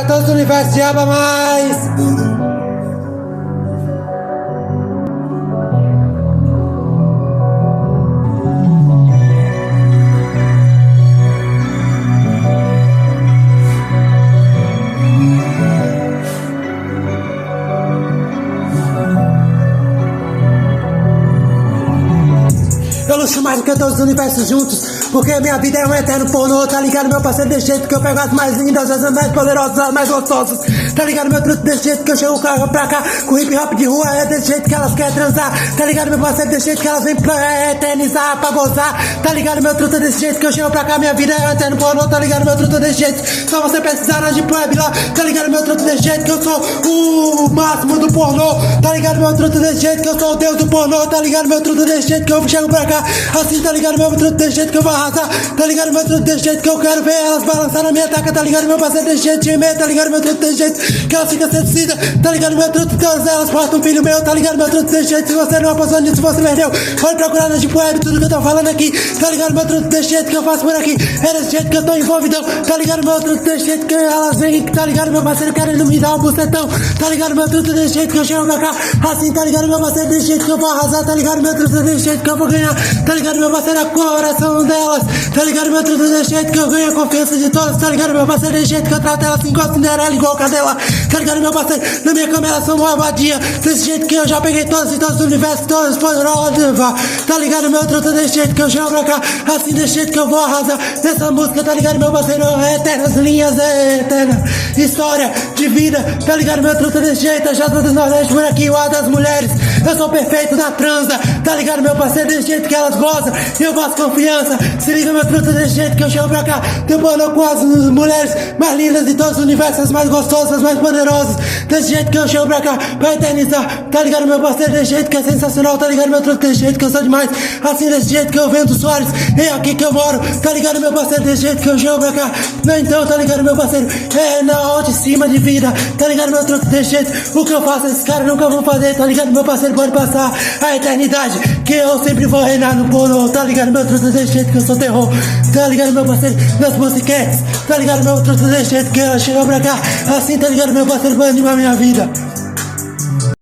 pra todos do universo, diaba mais. Eu luxo mais do que todos os universos juntos, porque minha vida é um eterno pornô, tá ligado, meu parceiro? Desse jeito que eu pego as mais lindas, as mais poderosas, as mais gostosas, tá ligado, meu truto? Desse jeito que eu chego pra cá, com hip hop de rua, é desse jeito que elas querem transar, tá ligado, meu parceiro? Desse jeito que elas vêm pra eternizar, pra gozar, tá ligado, meu truto? Desse jeito que eu chego pra cá, minha vida é um eterno pornô, tá ligado, meu truto? Desse jeito, só você precisar de web lá, tá ligado, meu truto? Desse jeito que eu sou o máximo do pornô, tá ligado, meu truto? Desse jeito que eu sou o deus do pornô, tá ligado, meu truto? Desse jeito que eu chego pra cá, assim, tá ligado, meu truto? Desse jeito que eu vou arrasar, tá ligado, meu truto? Desse jeito que eu quero ver elas balançar na minha taca, tá ligado, meu parceiro? Desse jeito de medo, tá ligado, meu truto? Desse jeito que elas ficam seduzida, tá ligado, meu truto? Todas elas portam um filho meu, tá ligado, meu truto? Desse jeito, se você não apostou nisso, você perdeu. Pode procurar na Deep Web tudo que eu tô falando aqui, tá ligado, meu truto? Desse jeito que eu faço por aqui, é desse jeito que eu tô envolvidão, tá ligado, meu truto? Desse jeito que elas vêm, tá ligado, meu parceiro? Querendo me dar um bucetão, tá ligado, meu truto? Desse jeito que eu chego pra cá, assim, tá ligado, meu parceiro? Desse jeito que eu vou arrasar, tá ligado, meu truto? Desse jeito que eu vou ganhar, tá ligado, meu parceiro? A coração delas, tá ligado, meu truto? Desse jeito que eu ganho a confiança de todas, tá ligado, meu parceiro? Desse jeito que eu trato elas igual Cinderela, igual cadela, tá ligado, meu parceiro? Na minha cama elas são uma vadia, desse jeito que eu já peguei todas e todos do universo, todas poderosas, tá ligado, meu truto? Desse jeito que eu chego pra cá, assim, desse jeito que eu vou arrasar nessa música, tá ligado, meu parceiro? Eternas linhas, eterna história de vida, tá ligado, meu truto? Desse jeito, a Jota do Nordeste por aqui, o A das mulheres, eu sou perfeito na transa, tá ligado, meu parceiro? Desse jeito que elas gozam, eu faço confiança, se liga, meu truto? Desse jeito que eu chego pra cá, eu pornô com as mulheres mais lindas de todos os universos, as mais gostosas, as mais poderosas, desse jeito que eu chego pra cá, pra eternizar, tá ligado, meu parceiro? Desse jeito que é sensacional, tá ligado, meu truto? Desse jeito que eu sou demais, assim, desse jeito que eu vendo Soares, é aqui que eu moro, tá ligado, meu parceiro? Desse jeito que eu chego pra cá, então, tá ligado, meu parceiro? É na autoestima de vida, tá ligado, meu truto? Desse jeito, o que eu faço, esses caras nunca vão fazer, tá ligado, meu parceiro? Pode passar a eternidade, que eu sempre vou reinar no pornô, tá ligado, meu truto? Desse jeito que eu sou terror, tá ligado, meu parceiro? Das musiquetes, tá ligado, meu truto? Desse jeito que eu chego pra cá, assim, tá ligado, meu parceiro? Pra animar minha vida.